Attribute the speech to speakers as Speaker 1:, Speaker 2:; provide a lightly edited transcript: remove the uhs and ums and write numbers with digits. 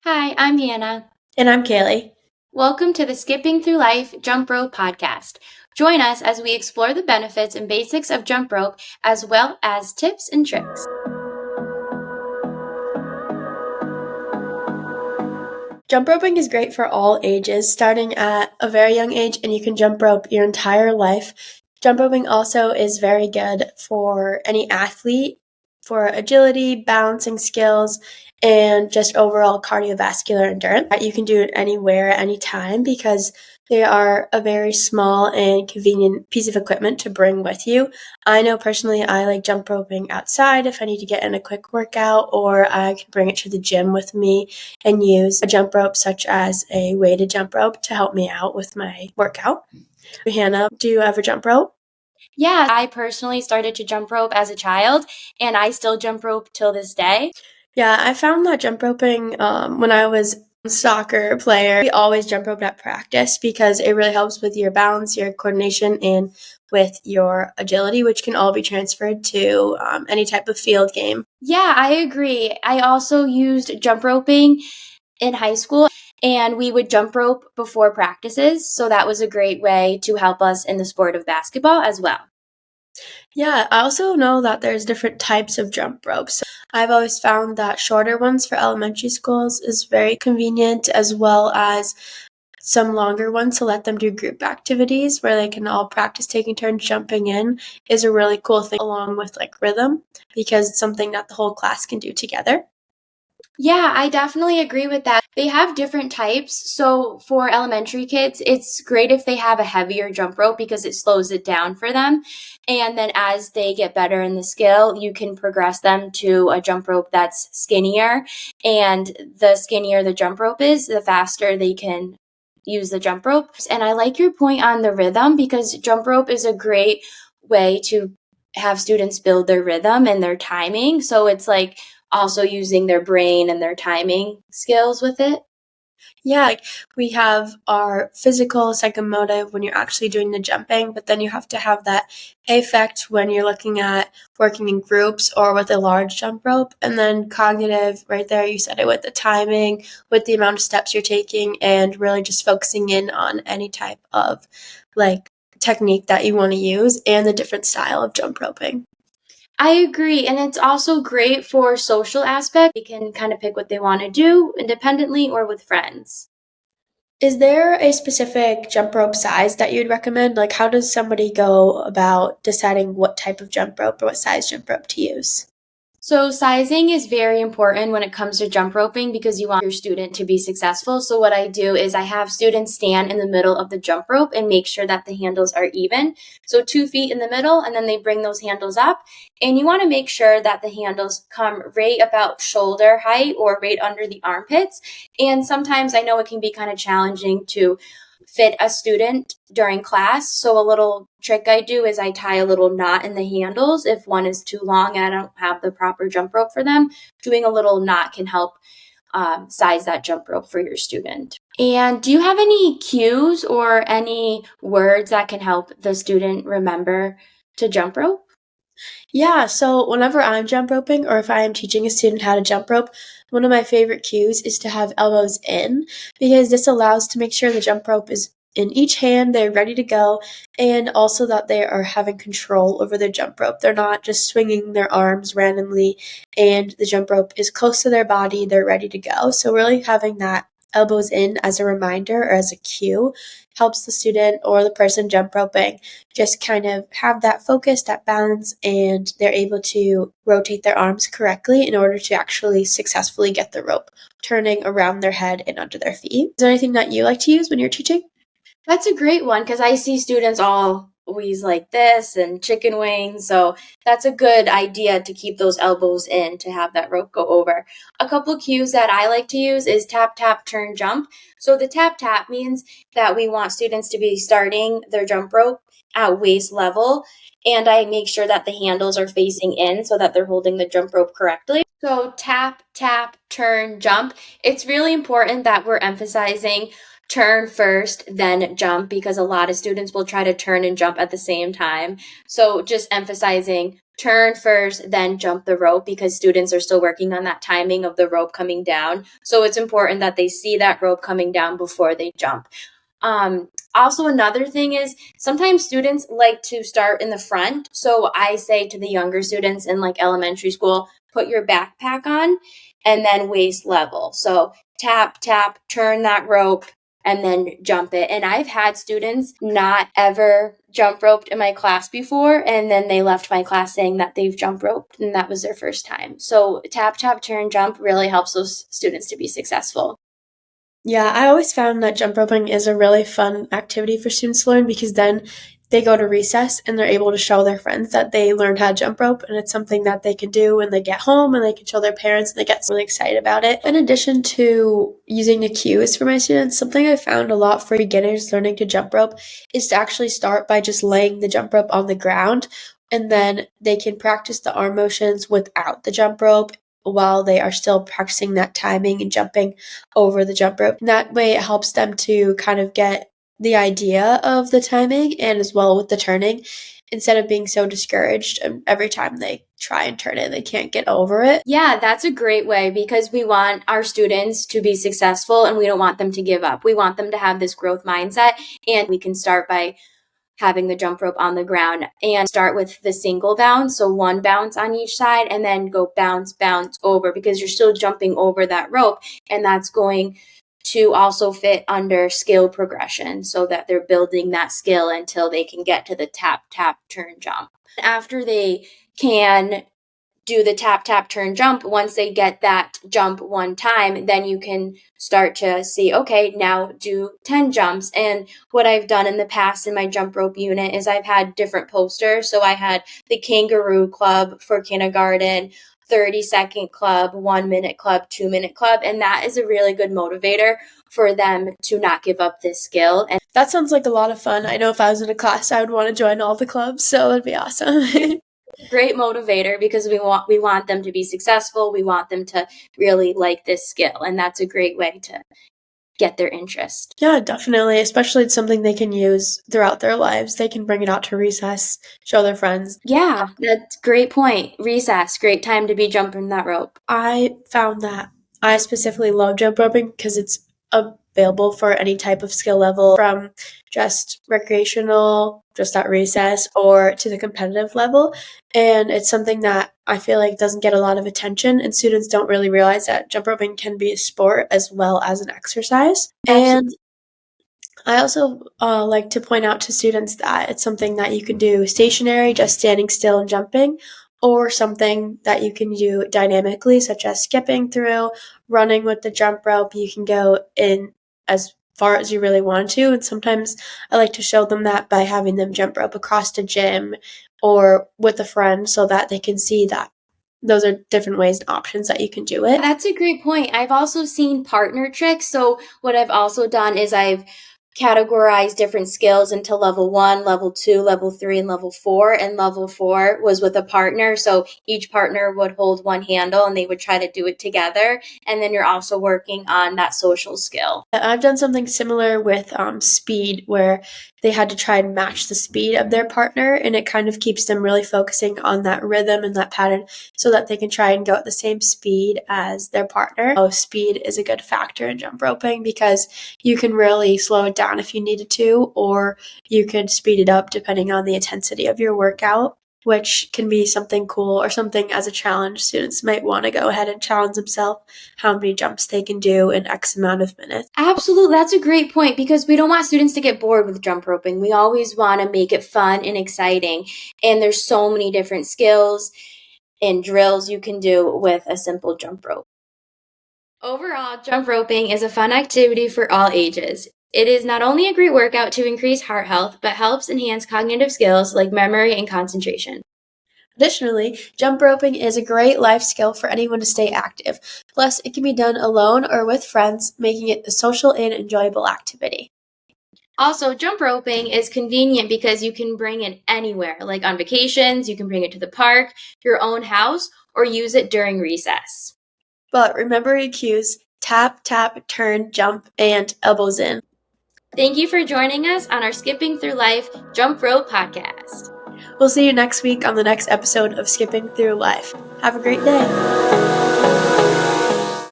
Speaker 1: Hi, I'm Hannah.
Speaker 2: And I'm Caleigh.
Speaker 1: Welcome to the Skipping Through Life Jump Rope podcast. Join us as we explore the benefits and basics of jump rope as well as tips and tricks.
Speaker 2: Jump roping is great for all ages, starting at a very young age, and you can jump rope your entire life. Jump roping also is very good for any athlete for agility, balancing skills, and just overall cardiovascular endurance. You can do it anywhere, anytime, because they are a very small and convenient piece of equipment to bring with you. I know personally I like jump roping outside if I need to get in a quick workout, or I can bring it to the gym with me and use a jump rope such as a weighted jump rope to help me out with my workout. Hannah, do you ever jump rope?
Speaker 1: Yeah, I personally started to jump rope as a child, and I still jump rope till this day.
Speaker 2: Yeah, I found that jump roping when I was a soccer player. We always jump rope at practice because it really helps with your balance, your coordination, and with your agility, which can all be transferred to any type of field game.
Speaker 1: Yeah, I agree. I also used jump roping in high school, and we would jump rope before practices, so that was a great way to help us in the sport of basketball as well.
Speaker 2: Yeah, I also know that there's different types of jump ropes. I've always found that shorter ones for elementary schools is very convenient, as well as some longer ones to let them do group activities where they can all practice taking turns jumping in is a really cool thing, along with like rhythm, because it's something that the whole class can do together.
Speaker 1: Yeah, I definitely agree with that. They have different types. So for elementary kids, it's great if they have a heavier jump rope because it slows it down for them. And then as they get better in the skill, you can progress them to a jump rope that's skinnier. And the skinnier the jump rope is, the faster they can use the jump rope. And I like your point on the rhythm because jump rope is a great way to have students build their rhythm and their timing. So it's like also using their brain and their timing skills with it.
Speaker 2: Yeah, like we have our physical psychomotive when you're actually doing the jumping, but then you have to have that effect when you're looking at working in groups or with a large jump rope. And then cognitive, right there, you said it with the timing, with the amount of steps you're taking, and really just focusing in on any type of like technique that you want to use and the different style of jump roping.
Speaker 1: I agree. And it's also great for social aspect. They can kind of pick what they want to do independently or with friends.
Speaker 2: Is there a specific jump rope size that you'd recommend? Like, how does somebody go about deciding what type of jump rope or what size jump rope to use?
Speaker 1: So sizing is very important when it comes to jump roping because you want your student to be successful. So what I do is I have students stand in the middle of the jump rope and make sure that the handles are even. So 2 feet in the middle, and then they bring those handles up. And you want to make sure that the handles come right about shoulder height or right under the armpits. And sometimes I know it can be kind of challenging to fit a student during class. So a little trick I do is I tie a little knot in the handles if one is too long and I don't have the proper jump rope for them. Doing a little knot can help size that jump rope for your student. And do you have any cues or any words that can help the student remember to jump rope?
Speaker 2: Yeah, so whenever I'm jump roping or if I am teaching a student how to jump rope, one of my favorite cues is to have elbows in because this allows to make sure the jump rope is in each hand, they're ready to go, and also that they are having control over the jump rope. They're not just swinging their arms randomly, and the jump rope is close to their body, they're ready to go. So, really having that elbows in as a reminder or as a cue helps the student or the person jump roping just kind of have that focus, that balance, and they're able to rotate their arms correctly in order to actually successfully get the rope turning around their head and under their feet. Is there anything that you like to use when you're teaching?
Speaker 1: That's a great one because I see students always like this and chicken wings. So that's a good idea to keep those elbows in to have that rope go over. A couple cues that I like to use is tap, tap, turn, jump. So the tap, tap means that we want students to be starting their jump rope at waist level. And I make sure that the handles are facing in so that they're holding the jump rope correctly. So tap, tap, turn, jump. It's really important that we're emphasizing turn first, then jump, because a lot of students will try to turn and jump at the same time. So just emphasizing turn first, then jump the rope, because students are still working on that timing of the rope coming down. So it's important that they see that rope coming down before they jump. Also, another thing is sometimes students like to start in the front. So I say to the younger students in like elementary school, put your backpack on and then waist level. So tap, tap, turn that rope and then jump it. And I've had students not ever jump roped in my class before, and then they left my class saying that they've jump roped and that was their first time. So tap, tap, turn, jump really helps those students to be successful.
Speaker 2: Yeah, I always found that jump roping is a really fun activity for students to learn because then they go to recess and they're able to show their friends that they learned how to jump rope, and it's something that they can do when they get home and they can show their parents and they get really excited about it. In addition to using the cues for my students, something I found a lot for beginners learning to jump rope is to actually start by just laying the jump rope on the ground, and then they can practice the arm motions without the jump rope while they are still practicing that timing and jumping over the jump rope. And that way it helps them to kind of get the idea of the timing and as well with the turning instead of being so discouraged every time they try and turn it and they can't get over it.
Speaker 1: Yeah, that's a great way, because we want our students to be successful and we don't want them to give up. We want them to have this growth mindset, and we can start by having the jump rope on the ground and start with the single bounce. So one bounce on each side and then go bounce, bounce over, because you're still jumping over that rope. And that's going to also fit under skill progression so that they're building that skill until they can get to the tap, tap, turn, jump. After they can do the tap, tap, turn, jump, once they get that jump one time, then you can start to see, okay, now do 10 jumps. And what I've done in the past in my jump rope unit is I've had different posters. So I had the kangaroo club for kindergarten, 30-second club, 1-minute club, 2-minute club. And that is a really good motivator for them to not give up this skill. And
Speaker 2: That sounds like a lot of fun. I know if I was in a class, I would want to join all the clubs, so that'd be awesome.
Speaker 1: great motivator, because we want them to be successful. We want them to really like this skill, and that's a great way to get their interest.
Speaker 2: Yeah, definitely. Especially it's something they can use throughout their lives. They can bring it out to recess, show their friends.
Speaker 1: Yeah, that's great point. Recess, great time to be jumping that rope.
Speaker 2: I found that I specifically love jump roping because it's available for any type of skill level from just recreational, just at recess, or to the competitive level. And it's something that I feel like doesn't get a lot of attention, and students don't really realize that jump roping can be a sport as well as an exercise.
Speaker 1: Absolutely.
Speaker 2: And I also like to point out to students that it's something that you can do stationary, just standing still and jumping, or something that you can do dynamically, such as skipping through, running with the jump rope. You can go in as far as you really want to. And sometimes I like to show them that by having them jump rope across the gym or with a friend so that they can see that those are different ways and options that you can do it.
Speaker 1: That's a great point. I've also seen partner tricks. So, what I've also done is I've categorized different skills into level 1, level 2, level 3, and level 4. And level 4 was with a partner. So, each partner would hold one handle and they would try to do it together. And then you're also working on that social skill.
Speaker 2: I've done something similar with speed, where they had to try and match the speed of their partner, and it kind of keeps them really focusing on that rhythm and that pattern so that they can try and go at the same speed as their partner. So speed is a good factor in jump roping because you can really slow it down if you needed to, or you could speed it up depending on the intensity of your workout, which can be something cool or something as a challenge. Students might want to go ahead and challenge themselves how many jumps they can do in X amount of minutes.
Speaker 1: Absolutely. That's a great point, because we don't want students to get bored with jump roping. We always want to make it fun and exciting. And there's so many different skills and drills you can do with a simple jump rope. Overall, jump roping is a fun activity for all ages. It is not only a great workout to increase heart health, but helps enhance cognitive skills like memory and concentration.
Speaker 2: Additionally, jump roping is a great life skill for anyone to stay active. Plus, it can be done alone or with friends, making it a social and enjoyable activity.
Speaker 1: Also, jump roping is convenient because you can bring it anywhere, like on vacations, you can bring it to the park, your own house, or use it during recess.
Speaker 2: But remember your cues: tap, tap, turn, jump, and elbows in.
Speaker 1: Thank you for joining us on our Skipping Through Life Jump Rope podcast.
Speaker 2: We'll see you next week on the next episode of Skipping Through Life. Have a great day.